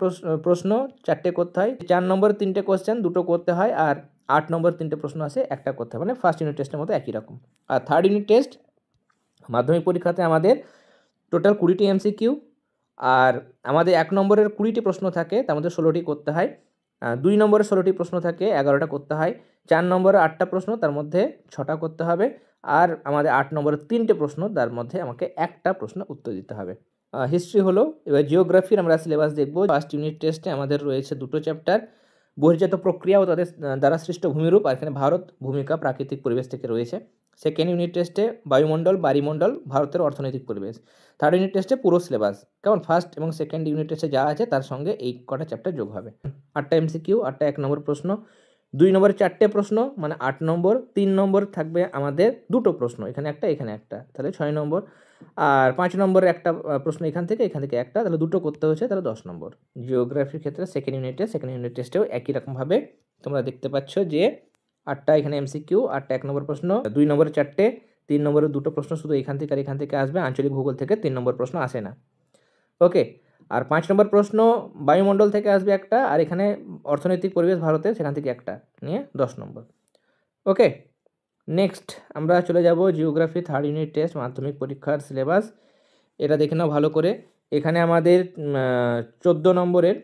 প্রশ্ন 4টে করতে হয়। 4 নম্বরে 3টে কোশ্চেন 2টো করতে হয়। আর 8 নম্বরে 3টে প্রশ্ন আছে, একটা করতে হয়। মানে ফার্স্ট ইউনিট টেস্টের মতো একই রকম। আর থার্ড ইউনিট টেস্ট মাধ্যমিক পরীক্ষাতে আমাদের টোটাল 20টি এমসিকিউ, আর আমাদের 1 নম্বরের 20টি প্রশ্ন থাকে, তার মধ্যে 16টি করতে হয়। 2 নম্বরে 16টি প্রশ্ন থাকে, 11টা করতে হয়। 4 নম্বরে 8টা প্রশ্ন, তার মধ্যে 6টা করতে হবে। আর আমাদের 8 নম্বরে 3টে প্রশ্ন, তার মধ্যে আমাকে একটা প্রশ্ন উত্তর দিতে হবে। হিস্ট্রি হলো। এবার জিওগ্রাফির আমরা সিলেবাস দেখব। ফার্স্ট ইউনিট টেস্টে আমাদের রয়েছে 2টো চ্যাপ্টার, বহির্জাত প্রক্রিয়া ও তাদের দ্বারা সৃষ্ট ভূমিরূপ, আর এখানে ভারত, ভূমিকা, প্রাকৃতিক পরিবেশ থেকে রয়েছে। সেকেন্ড ইউনিট টেস্টে বায়ুমণ্ডল, বাড়িমণ্ডল, ভারতের অর্থনৈতিক পরিবেশ। থার্ড ইউনিট টেস্টে পুরো সিলেবাস, কেমন ফার্স্ট এবং সেকেন্ড ইউনিট টেস্টে যা আছে তার সঙ্গে এই কটা চ্যাপ্টার যোগ হবে। 8টা এমসিকিউ, 8টা 1 নম্বর প্রশ্ন, 2 নম্বরে 4টে প্রশ্ন, মানে 8 নম্বর। 3 নম্বর থাকবে আমাদের 2টো প্রশ্ন, এখানে একটা এখানে একটা, তাহলে 6 নম্বর। আর 5 নম্বরের একটা প্রশ্ন এখান থেকে একটা, তাহলে 2টো করতে হচ্ছে, তাহলে 10 নম্বর। জিওগ্রাফির ক্ষেত্রে সেকেন্ড ইউনিট টেস্টেও একই রকমভাবে তোমরা দেখতে পাচ্ছ যে 8টা এখানে এমসিকিউ, 8টা 1 নম্বর প্রশ্ন, 2 নম্বরে 4টে, 3 নম্বরে 2টো প্রশ্ন শুধু এখান থেকে আর এখান থেকে আসবে। আঞ্চলিক ভূগোল থেকে 3 নম্বর প্রশ্ন আসে না। ওকে। আর 5 নম্বর প্রশ্ন বায়ুমণ্ডল থেকে আসবে একটা, আর এখানে অর্থনৈতিক পরিবেশ ভারতের, সেখান থেকে একটা, নিয়ে 10 নম্বর। ওকে। নেক্সট আমরা চলে যাব জিওগ্রাফি থার্ড ইউনিট টেস্ট মাধ্যমিক পরীক্ষার সিলেবাস। এটা দেখে নাও ভালো করে। এখানে আমাদের 14 নম্বরের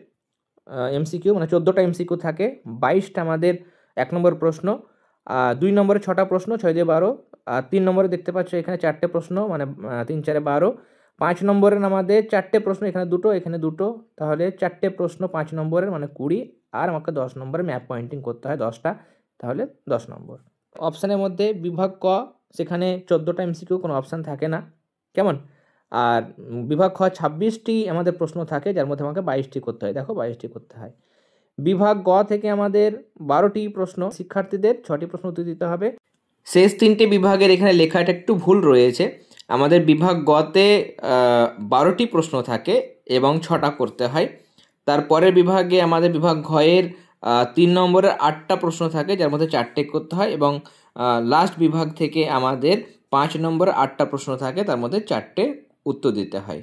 এমসিকিউ, মানে 14টা এমসিকিউ থাকে। 22টা আমাদের 1 নম্বর প্রশ্ন, 2 নম্বরে 6টা প্রশ্ন, 6 দিয়ে 12। আর 3 নম্বরে দেখতে পাচ্ছ এখানে 4টে প্রশ্ন, মানে 3 4 12। 5 নম্বরের আমাদের 4টে প্রশ্ন, এখানে 2টো এখানে 2টো, তাহলে 4টে প্রশ্ন 5 নম্বরের, মানে 20। আর আমাকে 10 নম্বরে ম্যাপ পয়েন্টিং করতে হয় 10টা, তাহলে 10 নম্বর। অপশানের মধ্যে বিভাগ ক, সেখানে 14টা এমসিকিউ, কোনো অপশান থাকে না, কেমন। আর বিভাগ খ 26টি আমাদের প্রশ্ন থাকে, যার মধ্যে আমাকে 22টি করতে হয়। দেখো 22টি করতে হয়। বিভাগ গ থেকে আমাদের 12টি প্রশ্ন, শিক্ষার্থীদের 6টি প্রশ্ন উত্তর দিতে হবে। শেষ 3টে বিভাগের এখানে লেখাটা একটু ভুল রয়েছে। আমাদের বিভাগ গতে 12টি প্রশ্ন থাকে এবং 6টা করতে হয়। তারপরের বিভাগে আমাদের বিভাগ ঘয়ের 3 নম্বরের 8টা প্রশ্ন থাকে, যার মধ্যে 4টে করতে হয়। এবং লাস্ট বিভাগ থেকে আমাদের 5 নম্বরের 8টা প্রশ্ন থাকে, তার মধ্যে 4টে উত্তর দিতে হয়।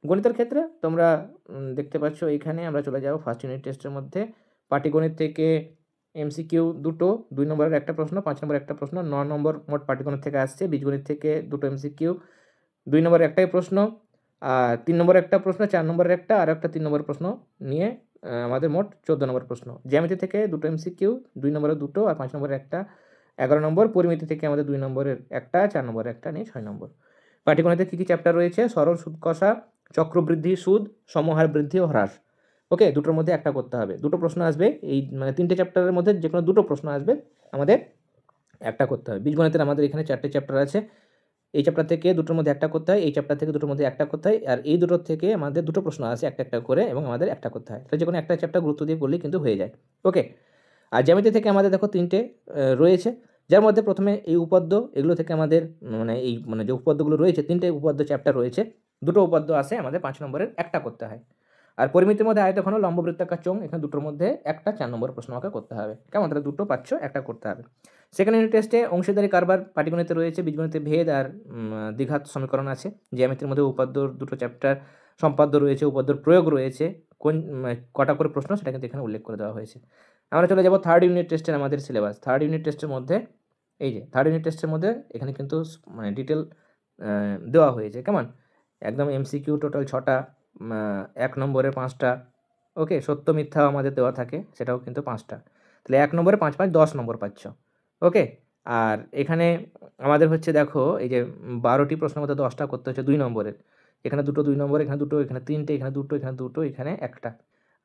গণিতের ক্ষেত্রে তোমরা দেখতে পাচ্ছ এইখানে আমরা চলে যাব ফার্স্ট ইউনিট টেস্টের মধ্যে। পাটিগণিত থেকে এমসিকিউ 2টো, 2 নম্বরের একটা প্রশ্ন, 5 নম্বরের একটা প্রশ্ন, 9 নম্বর মোট পাটিগণিত থেকে আসছে। বীজগণিত থেকে 2টো এমসিকিউ, 2 নম্বরের একটাই প্রশ্ন, আর 3 নম্বরের একটা প্রশ্ন, 4 নম্বরের একটা, আর একটা 3 নম্বরের প্রশ্ন নিয়ে আমাদের মোট 14 নম্বর প্রশ্ন। জ্যামিতি থেকে 2টো এমসিকিউ, 2 নম্বরের 2টো আর 5 নম্বরের একটা, 11 নম্বর। পরিমিতি থেকে আমাদের 2 নম্বরের একটা, 4 নম্বরের একটা, নিয়ে 6 নম্বর। পাটিগণিতে কী কী চ্যাপ্টার রয়েছে? সরল সুদ কষা, চক্রবৃদ্ধি সুদ, সমহার বৃদ্ধি ও হ্রাস। ওকে, দুটোর মধ্যে একটা করতে হবে। 2টো প্রশ্ন আসবে, এই মানে 3টে চ্যাপ্টারের মধ্যে যে কোনো 2টো প্রশ্ন আসবে, আমাদের একটা করতে হবে। বীজগণিতের আমাদের এখানে 4টে চ্যাপ্টার আছে, এই চ্যাপ্টার থেকে 2টোর মধ্যে একটা করতে হয়, এই চ্যাপ্টার থেকে 2টোর মধ্যে একটা করতে হয়, আর এই 2টোর থেকে আমাদের 2টো প্রশ্ন আছে একটা একটা করে, এবং আমাদের একটা করতে হয়। তাহলে যে কোনো একটা চ্যাপ্টার গুরুত্ব দিয়ে পড়লেই কিন্তু হয়ে যায়। ওকে। আর জ্যামিতি থেকে আমাদের দেখো 3টে রয়েছে, যার মধ্যে প্রথমে এই উপপাদ্য, এগুলো থেকে আমাদের মানে যে উপপাদ্যগুলো রয়েছে, 3টে উপপাদ্য চ্যাপ্টার রয়েছে, 2টো উপপাদ্য আসে, আমাদের 5 নম্বরের একটা করতে হয়। আর পরিমিতির মধ্যে আয়তঘন, লম্ববৃত্তাকার চোঙ, এখানে 2টোর মধ্যে একটা 4 নম্বর প্রশ্ন আমাকে করতে হবে, কেমন। তাহলে 2টো পাচ্ছ, একটা করতে হবে। সেকেন্ড ইউনিট টেস্টে অংশীদারি কারবার পাটিগণিতে রয়েছে, বীজগণিতে ভেদ আর দ্বিঘাত সমীকরণ আছে। জ্যামিতির মধ্যে উপাদ্যর 2টো চ্যাপ্টার, সম্পাদ্য রয়েছে, উপাদ্যর প্রয়োগ রয়েছে, কোন কটা করে প্রশ্ন সেটা কিন্তু এখানে উল্লেখ করে দেওয়া হয়েছে। আমরা চলে যাব থার্ড ইউনিট টেস্টের আমাদের সিলেবাস। থার্ড ইউনিট টেস্টের মধ্যে এই যে থার্ড ইউনিট টেস্টের মধ্যে এখানে কিন্তু মানে ডিটেল দেওয়া হয়েছে, কেমন। একদম এমসিকিউ টোটাল 6টা, 1 নম্বরে 5টা। ওকে, সত্য মিথ্যাও আমাদের দেওয়া থাকে, সেটাও কিন্তু 5টা। তাহলে 1 নম্বরে 5 5 10 নম্বর পাচ্ছ। ওকে। আর এখানে আমাদের হচ্ছে দেখো, এই যে 12টি প্রশ্নের মধ্যে 10টা করতে হচ্ছে 2 নম্বরের। এখানে 2টো 2 নম্বর, এখানে 2টো, এখানে 3টে, এখানে 2টো, এখানে 2টো, এখানে একটা।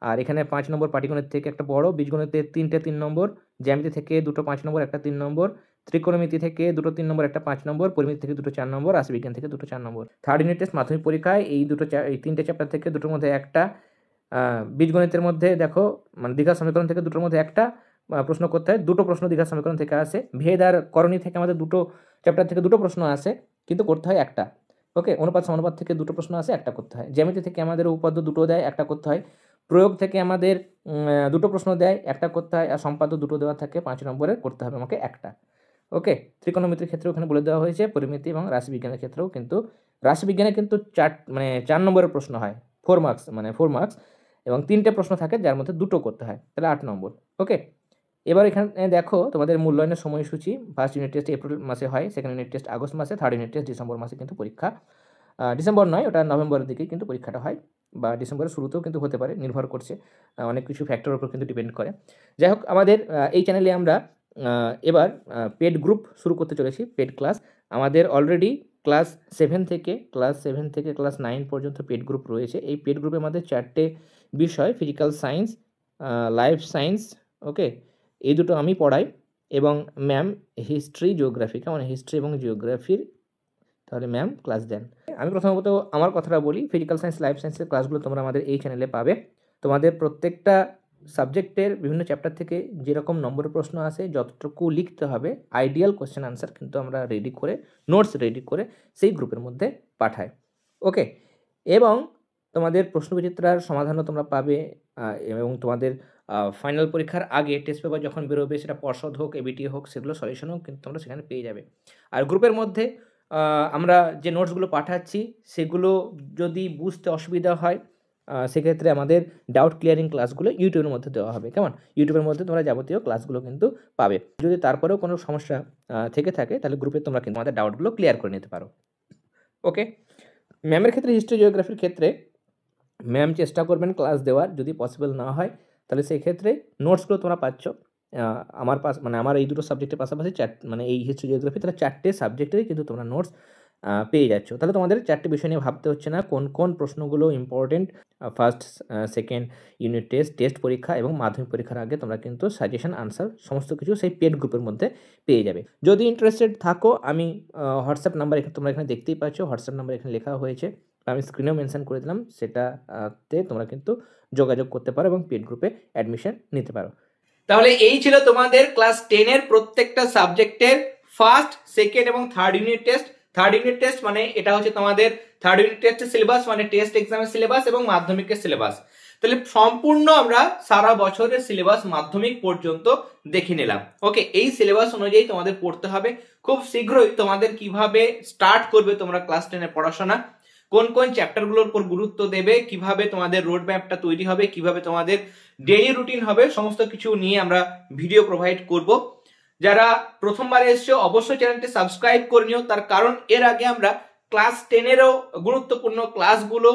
আর এখানে 5 নম্বর পাটিগণিত থেকে একটা বড়, বীজগণিতে 3টে 3 নম্বর, জ্যামিতি থেকে 2টো 5 নম্বর, একটা 3 নম্বর, ত্রিকোণমিতি থেকে 2টো 3 নম্বর, একটা 5 নম্বর, পরিমিতি থেকে 2টো 4 নম্বর, রাশিবিজ্ঞান থেকে 2টো 4 নম্বর। থার্ড ইউনিট টেস্ট মাধ্যমিক পরীক্ষায় এই 3টে চ্যাপ্টার থেকে 2টোর মধ্যে একটা, বীজগণিতের মধ্যে দেখো মানে দ্বিঘাত সমীকরণ থেকে 2টোর মধ্যে একটা প্রশ্ন করতে হয়। 2টো প্রশ্ন দ্বিঘাত সমীকরণ থেকে আসে। ভেদ আর করণী থেকে আমাদের 2টো চ্যাপ্টার থেকে 2টো প্রশ্ন আসে, কিন্তু করতে হয় একটা। ওকে। অনুপাত সমানুপাত থেকে 2টো প্রশ্ন আসে, একটা করতে হয়। জ্যামিতি থেকে আমাদের উপপাদ্য 2টো দেয়, একটা করতে হয়। প্রয়োগ থেকে আমাদের 2টো প্রশ্ন দেয়, একটা করতে হয়। আর সম্পাদ্য 2টো দেওয়া থাকে, 5 নম্বরের করতে হবে আমাকে একটা। ওকে, ত্রিকোণমিতির ক্ষেত্রে ওখানে বলে দেওয়া হয়েছে, পরিমিতি এবং রাশিবিজ্ঞানের ক্ষেত্রেও কিন্তু রাশিবিজ্ঞানে কিন্তু 4 নম্বরের প্রশ্ন হয়, 4 মার্কস, মানে 4 মার্কস, এবং 3টে প্রশ্ন থাকে যার মধ্যে 2টো করতে হয়, তাহলে 8 নম্বর। ওকে, এবার এখানে দেখো তোমাদের মূল্যায়নের সময়সূচি। ফার্স্ট ইউনিট টেস্ট এপ্রিল মাসে হয়, সেকেন্ড ইউনিট টেস্ট আগস্ট মাসে, থার্ড ইউনিট টেস্ট ডিসেম্বর মাসে কিন্তু পরীক্ষা, ডিসেম্বর নয়, ওটা নভেম্বরের দিকেই কিন্তু পরীক্ষাটা হয়, বা ডিসেম্বরের শুরুতেও কিন্তু হতে পারে, নির্ভর করছে অনেক কিছু ফ্যাক্টরের উপর কিন্তু ডিপেন্ড করে। যাই হোক, আমাদের এই চ্যানেলে আমরা এবার পেড গ্রুপ শুরু করতে চলেছি, পেড ক্লাস। আমাদের অলরেডি ক্লাস 7 থেকে ক্লাস 9 পর্যন্ত পেড গ্রুপ রয়েছে। এই পেড গ্রুপে আমাদের 4টে বিষয়, ফিজিক্যাল সায়েন্স, লাইফ সায়েন্স, ওকে, এই দুটো আমি পড়াই, এবং ম্যাম হিস্ট্রি জিওগ্রাফি, কেমন, হিস্ট্রি এবং জিওগ্রাফির তাহলে ম্যাম ক্লাস দেন। আমি প্রথমত আমার কথাটা বলি, ফিজিক্যাল সায়েন্স, লাইফ সায়েন্সের ক্লাসগুলো তোমরা আমাদের এই চ্যানেলে পাবে। তোমাদের প্রত্যেকটা সাবজেক্টের বিভিন্ন চ্যাপ্টার থেকে যেরকম নম্বরের প্রশ্ন আসে, যতটুকু লিখতে হবে, আইডিয়াল কোশ্চেন আনসার কিন্তু আমরা রেডি করে, নোটস রেডি করে সেই গ্রুপের মধ্যে পাঠাই। ওকে, এবং তোমাদের প্রশ্নবিচিত্রার সমাধানও তোমরা পাবে, এবং তোমাদের ফাইনাল পরীক্ষার আগে টেস্ট পেপার যখন বেরোবে, সেটা পর্ষদ হোক, এবিটি হোক, সেগুলো সলিউশনও কিন্তু তোমরা সেখানে পেয়ে যাবে। আর গ্রুপের মধ্যে আমরা যে নোটসগুলো পাঠাচ্ছি, সেগুলো যদি বুঝতে অসুবিধা হয়, সেক্ষেত্রে আমাদের ডাউট ক্লিয়ারিং ক্লাসগুলো ইউটিউবের মধ্যে দেওয়া হবে, কেমন, ইউটিউবের মধ্যে তোমরা যাবতীয় ক্লাসগুলো কিন্তু পাবে। যদি তারপরেও কোনো সমস্যা থেকে থাকে, তাহলে গ্রুপে তোমরা কিন্তু আমাদের ডাউটগুলো ক্লিয়ার করে নিতে পারো। ওকে, ম্যামের ক্ষেত্রে, হিস্ট্রি জিওগ্রাফির ক্ষেত্রে ম্যাম চেষ্টা করবেন ক্লাস দেওয়ার, যদি পসিবল না হয় তাহলে সেই ক্ষেত্রে নোটসগুলো তোমরা পাচ্ছ আমার মানে আমার এই দুটো সাবজেক্টের পাশাপাশি মানে এই হিস্ট্রি জিওগ্রাফি, তাহলে 4টে সাবজেক্টেরই কিন্তু তোমরা নোটস পেয়ে যাচ্ছ। তাহলে তোমাদের 4টে বিষয় নিয়ে ভাবতে হচ্ছে না, কোন কোন প্রশ্নগুলো important first, second unit test পরীক্ষা এবং মাধ্যমিক পরীক্ষার আগে তোমরা কিন্তু সাজেশন আনসার সমস্ত কিছু সেই পেড গ্রুপের মধ্যে পেয়ে যাবে। যদি ইন্টারেস্টেড থাকো, আমি হোয়াটসঅ্যাপ নাম্বার তোমরা এখানে দেখতেই পাচ্ছ, হোয়াটসঅ্যাপ নাম্বার এখানে লেখা হয়েছে, আমি স্ক্রিনেও মেনশন করে দিলাম, সেটাতে তোমরা কিন্তু যোগাযোগ করতে পারো এবং পেড গ্রুপে অ্যাডমিশন নিতে পারো। তাহলে এই ছিল তোমাদের ক্লাস 10-এর প্রত্যেকটা সাবজেক্টের ফার্স্ট, সেকেন্ড এবং third unit test. Third unit test মানে এটা হচ্ছে তোমাদের থার্ড ইউনিট টেস্টের সিলেবাস, মানে টেস্ট এক্সামের সিলেবাস এবং মাধ্যমিকের সিলেবাস। তাহলে সম্পূর্ণ আমরা সারা বছরের সিলেবাস মাধ্যমিক পর্যন্ত দেখে নিলাম। ওকে, এই সিলেবাস অনুযায়ী তোমাদের পড়তে হবে। খুব শীঘ্রই তোমাদের কিভাবে স্টার্ট করবে তোমরা ক্লাস 10-এর পড়াশোনা, কোন কোন চ্যাপ্টারগুলোর উপর গুরুত্ব দেবে, কিভাবে তোমাদের রোড ম্যাপটা তৈরি হবে, কিভাবে তোমাদের ডেইলি রুটিন হবে, সমস্ত কিছু নিয়ে আমরা ভিডিও প্রোভাইড করব। যারা প্রথমবার এসছো অবশ্যই চ্যানেলটি সাবস্ক্রাইব করে নিও, তার কারণ এর আগে আমরা ক্লাস 10-এরও গুরুত্বপূর্ণ ক্লাসগুলো,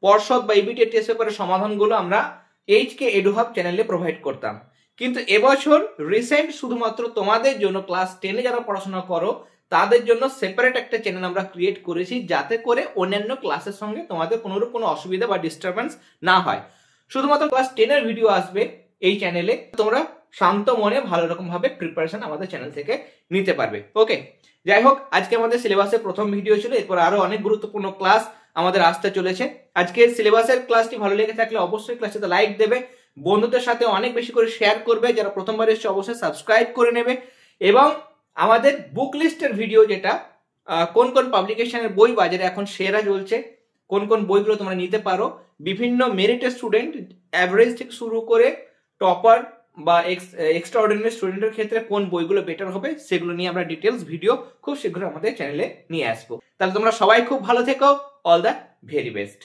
পর্ষদ বা ইবিটি টেস্ট পেপারের সমাধানগুলো আমরা এইচকে এডুহাব চ্যানেলে প্রোভাইড করতাম। কিন্তু এবছর রিসেন্ট শুধুমাত্র তোমাদের জন্য, ক্লাস 10-এ যারা পড়াশোনা করো তাদের জন্য সেপারেট একটা চ্যানেল আমরা ক্রিয়েট করেছি, যাতে করে অন্যান্য ক্লাসের সঙ্গে তোমাদের কোনোরূপ কোনো অসুবিধা বা ডিস্টারবেন্স না হয়। শুধুমাত্র ক্লাস 10-এর ভিডিও আসবে এই চ্যানেলে, তোমরা শান্ত মনে ভালো রকম ভাবে প্রিপারেশন আমাদের চ্যানেল থেকে নিতে পারবে। ওকে, যাই হোক, আজকে আমাদের সিলেবাসের প্রথম ভিডিও ছিল, এরপর আরো অনেক গুরুত্বপূর্ণ ক্লাস আমাদের আসতে চলেছে। আজকের সিলেবাসের ক্লাসটি ভালো লেগে থাকলে অবশ্যই ক্লাসটিতে লাইক দেবে, বন্ধুদের সাথে অনেক বেশি করে শেয়ার করবে, যারা প্রথমবার এসেছে অবশ্যই সাবস্ক্রাইব করে নেবে, এবং আমাদের বুক লিস্টের ভিডিও, যেটা কোন কোন পাবলিকেশনের বই বাজারে এখন সেরা চলছে, কোন কোন বইগুলো তোমরা নিতে পারো, বিভিন্ন মেরিটেড স্টুডেন্ট, অ্যাভারেজ থেকে শুরু করে টপার বা এক্সট্রা অর্ডিনারি স্টুডেন্টের ক্ষেত্রে কোন বইগুলো বেটার হবে, সেগুলো নিয়ে আমরা ডিটেলস ভিডিও খুব শীঘ্রই আমাদের চ্যানেলে নিয়ে আসবো। তাহলে তোমরা সবাই খুব ভালো থেকো, অল দ্য ভেরি বেস্ট।